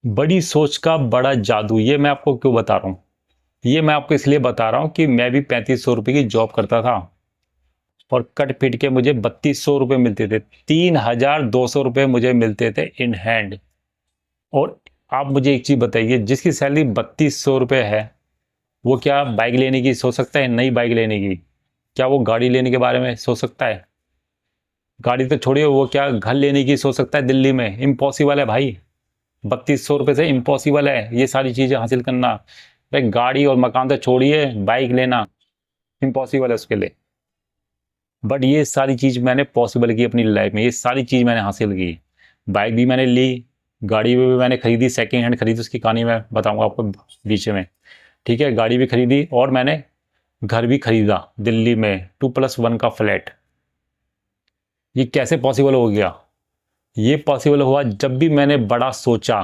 बड़ी सोच का बड़ा जादू, ये मैं आपको क्यों बता रहा हूँ? ये मैं आपको इसलिए बता रहा हूँ कि मैं भी 3500 रुपये की जॉब करता था और कट पीट के मुझे 3200 रुपये मिलते थे। 3200 रुपये मुझे मिलते थे इन हैंड। और आप मुझे एक चीज़ बताइए, जिसकी सैलरी 3200 रुपये है, वो क्या बाइक लेने की सोच सकता है? नई बाइक लेने की? क्या वो गाड़ी लेने के बारे में सोच सकता है? गाड़ी तो छोड़िए, वो क्या घर लेने की सोच सकता है दिल्ली में? इम्पॉसिबल है भाई। 3200 रुपये से इम्पॉसिबल है ये सारी चीज़ें हासिल करना। भाई गाड़ी और मकान तो छोड़िए, बाइक लेना इम्पॉसिबल है उसके लिए। बट ये सारी चीज़ मैंने पॉसिबल की अपनी लाइफ में, ये सारी चीज़ मैंने हासिल की। बाइक भी मैंने ली, गाड़ी भी मैंने खरीदी, सेकेंड हैंड खरीदी, उसकी कहानी मैं बताऊंगा आपको बीच में। ठीक है, गाड़ी भी खरीदी और मैंने घर भी खरीदा दिल्ली में, 2+1 का फ्लैट। ये कैसे पॉसिबल हो गया? ये पॉसिबल हुआ जब भी मैंने बड़ा सोचा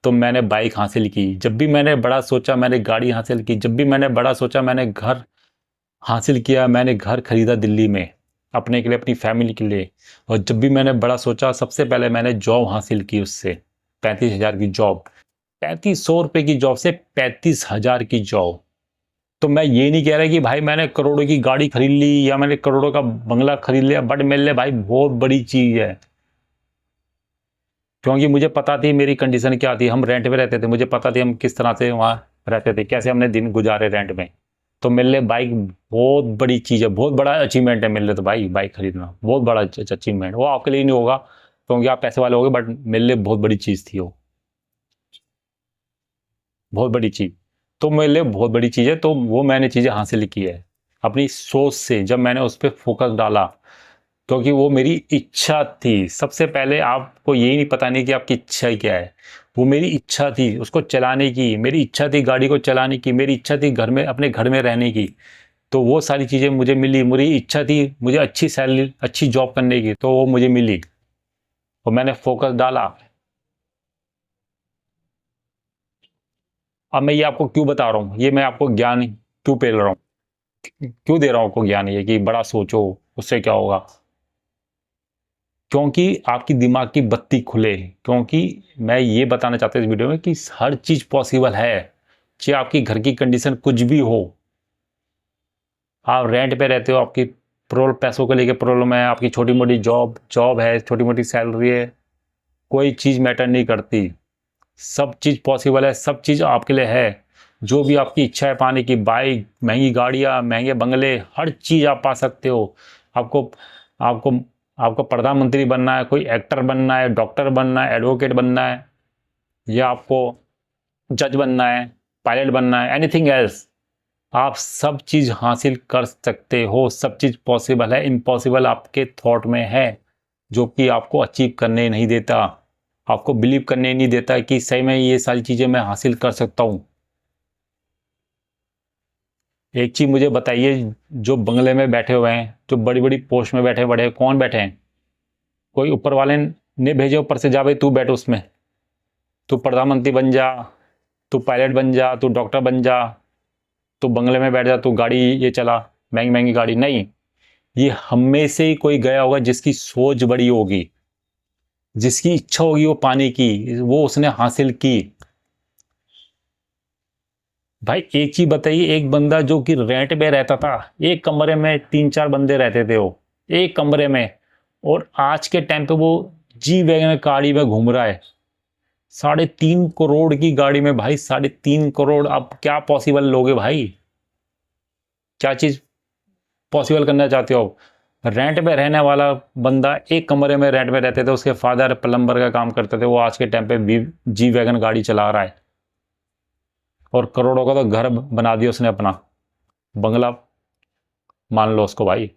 तो मैंने बाइक हासिल की, जब भी मैंने बड़ा सोचा मैंने गाड़ी हासिल की, जब भी मैंने बड़ा सोचा मैंने घर हासिल किया, मैंने घर खरीदा दिल्ली में अपने के लिए, अपनी फैमिली के लिए। और जब भी मैंने बड़ा सोचा सबसे पहले मैंने जॉब हासिल की उससे, 35,000 की जॉब। 3500 रुपये की जॉब से 35,000 की जॉब। तो मैं ये नहीं कह रहा कि भाई मैंने करोड़ों की गाड़ी खरीद ली या मैंने करोड़ों का बंगला खरीद लिया, बट मेरे लिए भाई बहुत बड़ी चीज़ है। क्योंकि मुझे पता थी मेरी कंडीशन क्या थी, हम रेंट पे रहते थे, मुझे पता थी हम किस तरह से वहाँ रहते थे, कैसे हमने दिन गुजारे रेंट में। तो मेरे लिए बाइक बहुत बड़ी चीज़ है, बहुत बड़ा अचीवमेंट है मेरे लिए। तो भाई बाइक खरीदना बहुत बड़ा अचीवमेंट। वो आपके लिए नहीं होगा क्योंकि आप पैसे वाले होगे, बट मेरे लिए बहुत बड़ी चीज़ थी वो, बहुत बड़ी चीज़। तो मेरे लिए बहुत बड़ी चीज़ है, तो वो मैंने चीज़ें हासिल की है अपनी सोच से, जब मैंने उस पर फोकस डाला। क्योंकि वो मेरी इच्छा थी। सबसे पहले आपको यही नहीं पता नहीं कि आपकी इच्छा क्या है। वो मेरी इच्छा थी उसको चलाने की, मेरी इच्छा थी गाड़ी को चलाने की, मेरी इच्छा थी घर में अपने घर में रहने की। तो वो सारी चीज़ें मुझे मिली। मेरी इच्छा थी मुझे अच्छी सैलरी अच्छी जॉब करने की, तो वो मुझे मिली और मैंने फोकस डाला। अब मैं ये आपको क्यों बता रहा हूँ, ये मैं आपको ज्ञान क्यों पेल रहा हूँ, क्यों दे रहा हूँ आपको ज्ञान, ये कि बड़ा सोचो उससे क्या होगा? क्योंकि आपकी दिमाग की बत्ती खुले। क्योंकि मैं ये बताना चाहता हूँ इस वीडियो में कि हर चीज़ पॉसिबल है, चाहे आपकी घर की कंडीशन कुछ भी हो। आप रेंट पे रहते हो, आपकी प्रॉब्लम पैसों को लेके प्रॉब्लम है, आपकी छोटी मोटी जॉब जॉब है, छोटी मोटी सैलरी है, कोई चीज़ मैटर नहीं करती। सब चीज़ पॉसिबल है, सब चीज़ आपके लिए है। जो भी आपकी इच्छा है पाने की, बाइक, महंगी गाड़ियाँ, महंगे बंगले, हर चीज़ आप पा सकते हो। आपको आपको आपको प्रधानमंत्री बनना है, कोई एक्टर बनना है, डॉक्टर बनना है, एडवोकेट बनना है, या आपको जज बनना है, पायलट बनना है, एनीथिंग एल्स, आप सब चीज़ हासिल कर सकते हो। सब चीज़ पॉसिबल है। इम्पॉसिबल आपके थॉट में है, जो कि आपको अचीव करने नहीं देता, आपको बिलीव करने नहीं देता कि सही में ये सारी चीज़ें मैं हासिल कर सकता हूँ। एक चीज़ मुझे बताइए, जो बंगले में बैठे हुए हैं, जो बड़ी बड़ी पोस्ट में बैठे बड़े, कौन बैठे हैं? कोई ऊपर वाले ने भेजे ऊपर से, जा भाई तू बैठ उसमें, तू प्रधानमंत्री बन जा, तू पायलट बन जा, तू डॉक्टर बन जा, तू बंगले में बैठ जा, तू गाड़ी ये चला, महंगी महंगी गाड़ी नहीं। ये हम में से ही कोई गया होगा जिसकी सोच बड़ी होगी, जिसकी इच्छा होगी वो पाने की, वो उसने हासिल की। भाई एक चीज बताइए, एक बंदा जो कि रेंट पे रहता था, एक कमरे में 3-4 बंदे रहते थे वो, एक कमरे में, और आज के टाइम पे वो जी वैगन गाड़ी में घूम रहा है, 3.5 करोड़ की गाड़ी में। भाई 3.5 करोड़, आप क्या पॉसिबल लोगे भाई? क्या चीज पॉसिबल करना चाहते हो? रेंट पे रहने वाला बंदा एक कमरे में रेंट पे रहते थे, उसके फादर प्लम्बर का काम करते थे, वो आज के टाइम पे जी वैगन गाड़ी चला रहा है और करोड़ों का तो घर बना दिया उसने अपना, बंगला मान लो उसको। भाई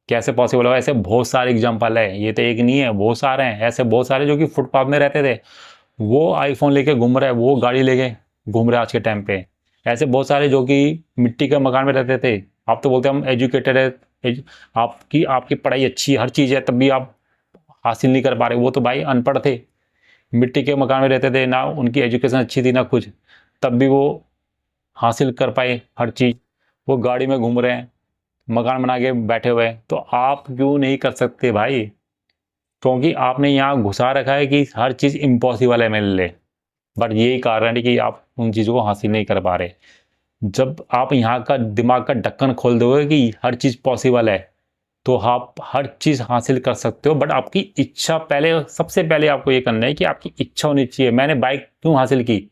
कैसे पॉसिबल होगा? ऐसे बहुत सारे एग्जाम्पल है, ये तो एक नहीं है, बहुत सारे हैं ऐसे, बहुत सारे जो कि फुटपाथ में रहते थे, वो आईफोन लेके घूम रहे हैं, वो गाड़ी लेके घूम रहे हैं आज के टाइम पे। ऐसे बहुत सारे जो कि मिट्टी के मकान में रहते थे। आप तो बोलते हैं हम एजुकेटेड है, आपकी आपकी पढ़ाई अच्छी हर चीज़ है, तब भी आप हासिल नहीं कर पा रहे। वो तो भाई अनपढ़ थे, मिट्टी के मकान में रहते थे, ना उनकी एजुकेशन अच्छी थी ना कुछ, तब भी वो हासिल कर पाए हर चीज़। वो गाड़ी में घूम रहे हैं, मकान बना के बैठे हुए हैं, तो आप क्यों नहीं कर सकते भाई? क्योंकि आपने यहाँ घुसा रखा है कि हर चीज़ इम्पॉसिबल है मेरे लिए। बट यही कारण है कि आप उन चीज़ों को हासिल नहीं कर पा रहे। जब आप यहाँ का दिमाग का ढक्कन खोल दोगे कि हर चीज़ पॉसिबल है, तो आप हर चीज़ हासिल कर सकते हो। बट आपकी इच्छा पहले, सबसे पहले आपको ये करना है कि आपकी इच्छा होनी चाहिए। मैंने बाइक क्यों हासिल की?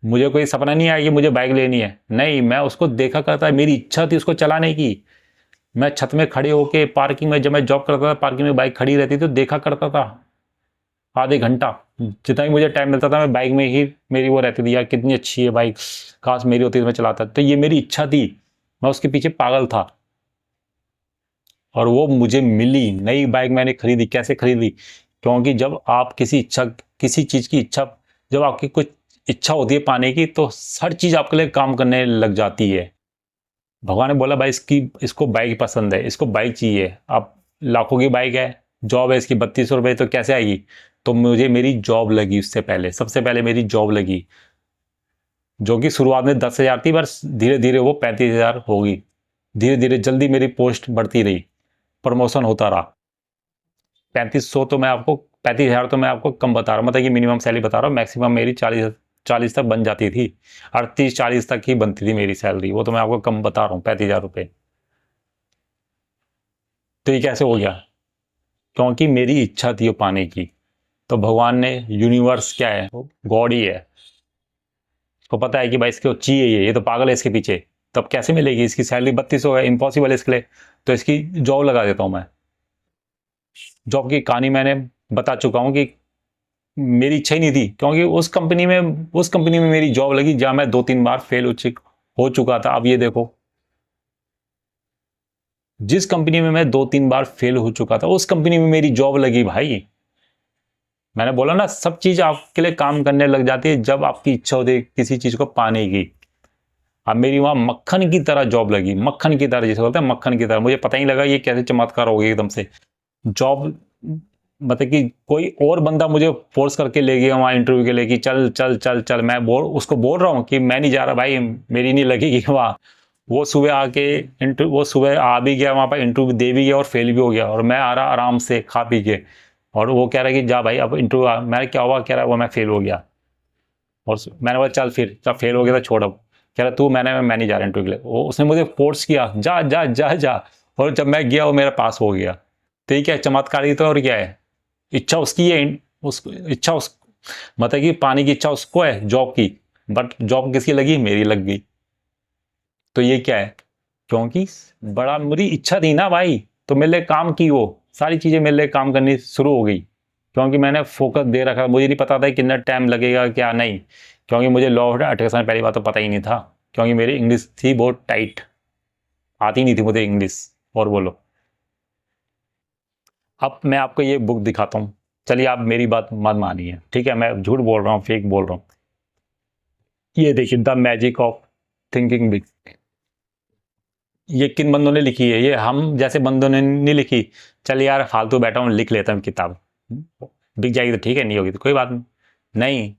मुझे कोई सपना नहीं आया कि मुझे बाइक लेनी है, नहीं, मैं उसको देखा करता, मेरी इच्छा थी उसको चलाने की। मैं छत में खड़े होके पार्किंग में, जब मैं जॉब करता था, पार्किंग में बाइक खड़ी रहती तो देखा करता था आधे घंटा, जितना भी मुझे टाइम मिलता था मैं बाइक में ही, मेरी वो रहती थी यार कितनी अच्छी है बाइक, काश मेरी होती तो मैं चलाता। तो ये मेरी इच्छा थी, मैं उसके पीछे पागल था और वो मुझे मिली। नई बाइक मैंने खरीदी, कैसे खरीदी? क्योंकि जब आप किसी इच्छा, किसी चीज़ की इच्छा, जब आपकी कुछ इच्छा होती है पाने की, तो हर चीज़ आपके लिए काम करने लग जाती है। भगवान ने बोला भाई इसको बाइक पसंद है, इसको बाइक चाहिए। अब लाखों की बाइक है, जॉब है इसकी 3200 रुपये, तो कैसे आएगी? तो मुझे मेरी जॉब लगी, उससे पहले, सबसे पहले मेरी जॉब लगी, जो कि शुरुआत में 10,000 थी, बस धीरे धीरे वो 35,000 होगी। धीरे धीरे जल्दी मेरी पोस्ट बढ़ती रही, प्रमोशन होता रहा। 3500 तो मैं आपको, 35,000 तो मैं आपको कम बता रहा हूँ, मतलब कि मिनिमम सैलरी बता रहा हूँ। मैक्सिमम मेरी 40 तक बन जाती थी, 38-40 तक ही बनती थी मेरी सैलरी, वो तो मैं आपको कम बता रहा हूँ, 35,000 रुपये। तो ये कैसे हो गया? क्योंकि मेरी इच्छा थी वो पाने की। तो भगवान ने, यूनिवर्स क्या है, गॉड ही है, उसको पता है कि भाई इसको चाहिए, ये तो पागल है इसके पीछे, तब कैसे मिलेगी? इसकी सैलरी 3200 है, इम्पॉसिबल है इसके लिए, तो इसकी जॉब लगा देता हूँ मैं। जॉब की कहानी मैंने बता चुका हूँ कि मेरी इच्छा ही नहीं थी, क्योंकि उस कंपनी में मेरी जॉब लगी जहां मैं 2-3 बार फेल हो चुका था। अब ये देखो, जिस कंपनी में मैं 2-3 बार फेल हो चुका था, उस कंपनी में मेरी जॉब लगी भाई। मैंने बोला ना, सब चीज आपके लिए काम करने लग जाती है जब आपकी इच्छा होती है किसी चीज को पाने की। अब मेरी वहां मक्खन की तरह जॉब लगी, मक्खन की तरह, जिसे बोलते हैं मक्खन की तरह। मुझे पता ही लगा ये कैसे चमत्कार हो गया एकदम से। जॉब, मतलब कि कोई और बंदा मुझे फोर्स करके ले गया वहां इंटरव्यू के लिए कि चल चल चल चल, मैं उसको बोल रहा हूँ कि मैं नहीं जा रहा भाई, मेरी नहीं लगेगी वहां। वो सुबह आ भी गया वहां पर, इंटरव्यू दे भी गया और फेल भी हो गया, और मैं आ रहा आराम से खा पी के, और वो कह रहा है कि जा भाई अब इंटरव्यू। मैं क्या हुआ? कह रहा है वो मैं फेल हो गया। और मैंने बोला चल फिर, जब फेल हो गया तो छोड़ अब। कह रहा तू, मैं नहीं जा रहा इंटरव्यू के लिए। वो उसने मुझे फोर्स किया, जा जा जा जा, और जब मैं गया वो मेरा पास हो गया। तो ये क्या चमत्कार ही तो, और क्या है? इच्छा उसकी है, उस इच्छा उस मतलब कि पाने की इच्छा उसको है जॉब की, बट जॉब किसकी लगी? मेरी लग गई। तो ये क्या है? क्योंकि बड़ा मेरी इच्छा थी ना भाई, तो मेरे लिए काम की, वो सारी चीजें मेरे लिए काम करनी शुरू हो गई, क्योंकि मैंने फोकस दे रखा। मुझे नहीं पता था कितना टाइम लगेगा क्या नहीं, क्योंकि मुझे लॉ ऑफ अट्रैक्शन पहली बात तो पता ही नहीं था, क्योंकि मेरी इंग्लिश थी बहुत टाइट, आती नहीं थी मुझे इंग्लिश। और बोलो, अब मैं आपको ये बुक दिखाता हूँ। चलिए, आप मेरी बात मत मानिए, ठीक है? मैं झूठ बोल रहा हूँ, फेक बोल रहा हूँ। ये देखिए, the magic of thinking big. ये किन बंदों ने लिखी है? ये हम जैसे बंदों ने नहीं लिखी। चल यार, फालतू बैठा हूँ, लिख लेता हूँ किताब, बिक जाएगी तो ठीक है, नहीं होगी तो कोई बात नहीं। नहीं,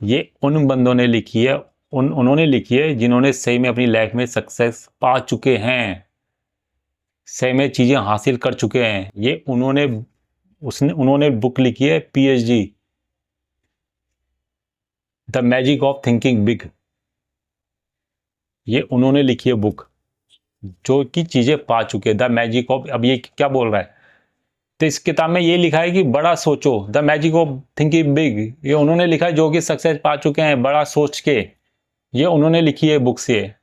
ये उन बंदों ने लिखी है, उन्होंने लिखी है जिन्होंने सही में अपनी लाइफ में सक्सेस पा चुके हैं, सही में चीजें हासिल कर चुके हैं। ये उन्होंने बुक लिखी है, PhD, the magic of thinking big. ये उन्होंने लिखी है बुक, जो कि चीजें पा चुके हैं, द मैजिक ऑफ। अब ये क्या बोल रहा है? तो इस किताब में ये लिखा है कि बड़ा सोचो, the magic of thinking big. ये उन्होंने लिखा है जो कि सक्सेस पा चुके हैं बड़ा सोच के। ये उन्होंने लिखी है बुक्स ये,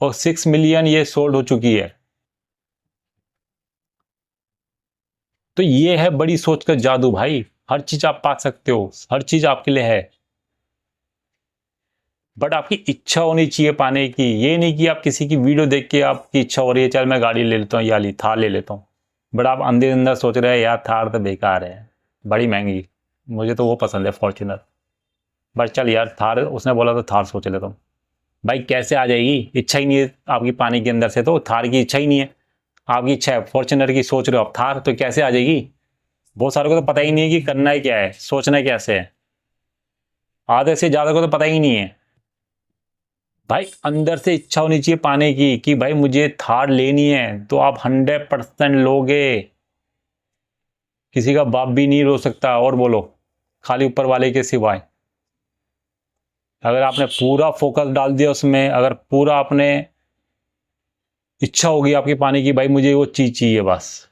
और 6 मिलियन ये सोल्ड हो चुकी है। तो ये है बड़ी सोच का जादू भाई। हर चीज आप पा सकते हो, हर चीज आपके लिए है, बट आपकी इच्छा होनी चाहिए पाने की। ये नहीं कि आप किसी की वीडियो देख के आपकी इच्छा हो रही है चल मैं गाड़ी ले लेता हूँ, या थार ले लेता हूँ, बट आप अंदर अंदर सोच रहे हैं यार थार तो बेकार है, बड़ी महंगी, मुझे तो वो पसंद है फॉर्च्यूनर। बट चल यार थार, उसने बोला तो थार सोच लेता हूँ। भाई कैसे आ जाएगी? इच्छा ही नहीं है आपकी पानी के अंदर से, तो थार की इच्छा ही नहीं है। आपकी इच्छा है फॉर्च्यूनर की, सोच रहे हो आप थार, तो कैसे आ जाएगी? बहुत सारे को तो पता ही नहीं है कि करना है क्या है, सोचना कैसे है। आधे से ज्यादा को तो पता ही नहीं है। भाई अंदर से इच्छा होनी चाहिए पाने की कि भाई मुझे थार लेनी है, तो आप 100% लोगे। किसी का बाप भी नहीं रो सकता। और बोलो, खाली ऊपर वाले के सिवाय। अगर आपने पूरा फोकस डाल दिया उसमें, अगर पूरा आपने इच्छा होगी आपकी पाने की, भाई मुझे वो चीज़ चाहिए बस,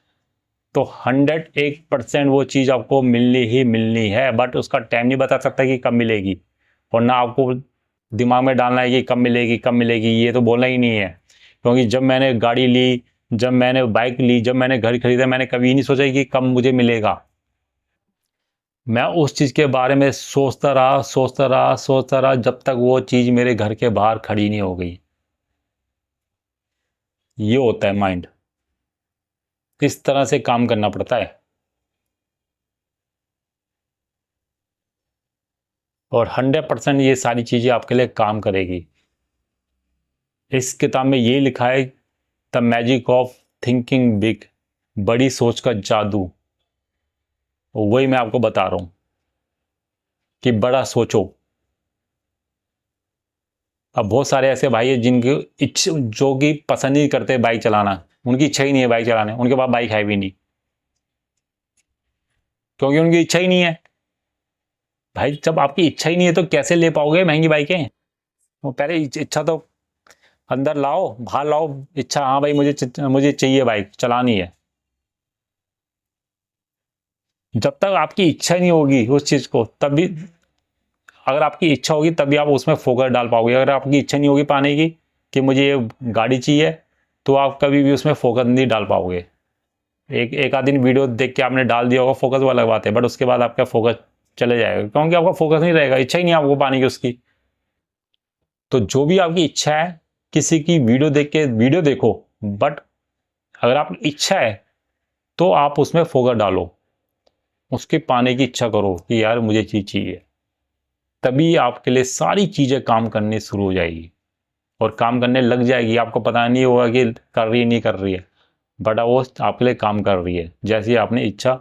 तो 101% वो चीज़ आपको मिलनी ही मिलनी है। बट उसका टाइम नहीं बता सकता कि कब मिलेगी, और ना आपको दिमाग में डालना है कि कब मिलेगी कब मिलेगी, ये तो बोलना ही नहीं है। क्योंकि जब मैंने गाड़ी ली, जब मैंने बाइक ली, जब मैंने घर खरीदा, मैंने कभी नहीं सोचा कि कब मुझे मिलेगा। मैं उस चीज़ के बारे में सोचता रहा सोचता रहा सोचता रहा, जब तक वो चीज़ मेरे घर के बाहर खड़ी नहीं हो गई। ये होता है माइंड, इस तरह से काम करना पड़ता है। और 100% ये सारी चीज़ें आपके लिए काम करेगी। इस किताब में ये लिखा है, the magic of thinking big, बड़ी सोच का जादू। वही मैं आपको बता रहा हूँ कि बड़ा सोचो। अब बहुत सारे ऐसे भाई है जिनकी इच्छा, जो कि पसंद ही करते हैं बाइक चलाना, उनकी इच्छा ही नहीं है बाइक चलाने, उनके पास बाइक है भी नहीं, क्योंकि उनकी इच्छा ही नहीं है। भाई जब आपकी इच्छा ही नहीं है तो कैसे ले पाओगे महंगी बाइकें? वो पहले इच्छा तो अंदर लाओ, बाहर लाओ इच्छा, हाँ भाई मुझे चाहिए बाइक चलानी है। जब तक आपकी इच्छा नहीं होगी उस चीज़ को, तभी, अगर आपकी इच्छा होगी तभी आप उसमें फोकस डाल पाओगे। अगर आपकी इच्छा नहीं होगी पाने की कि मुझे ये गाड़ी चाहिए, तो आप कभी भी उसमें फोकस नहीं डाल पाओगे। एक आध दिन वीडियो देख के आपने डाल दिया होगा फोकस, वो अलग बात है, बट उसके बाद आपका फोकस चले जाएगा, क्योंकि आपका फोकस नहीं रहेगा, इच्छा ही नहीं आपको पाने की उसकी। तो जो भी आपकी इच्छा है, किसी की वीडियो देख के वीडियो देखो, बट अगर आप इच्छा है तो आप उसमें फोकस डालो, उसके पाने की इच्छा करो कि यार मुझे चीज़ चाहिए, तभी आपके लिए सारी चीज़ें काम करनी शुरू हो जाएगी और काम करने लग जाएगी। आपको पता नहीं होगा कि कर रही है नहीं कर रही है, बट वो आपके लिए काम कर रही है। जैसे आपने इच्छा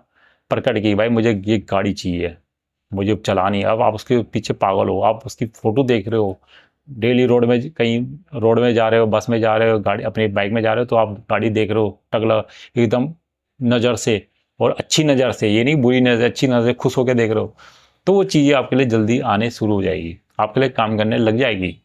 प्रकट की, भाई मुझे ये गाड़ी चाहिए, मुझे चलानी है, अब आप उसके पीछे पागल हो, आप उसकी फ़ोटो देख रहे हो, डेली रोड में, कहीं रोड में जा रहे हो, बस में जा रहे हो, गाड़ी अपनी बाइक में जा रहे हो, तो आप गाड़ी देख रहे हो टगला एकदम नज़र से, और अच्छी नज़र से, ये नहीं बुरी नज़र, अच्छी नज़र से खुश होकर देख रहे हो, तो वो चीज़ें आपके लिए जल्दी आने शुरू हो जाएगी, आपके लिए काम करने लग जाएगी।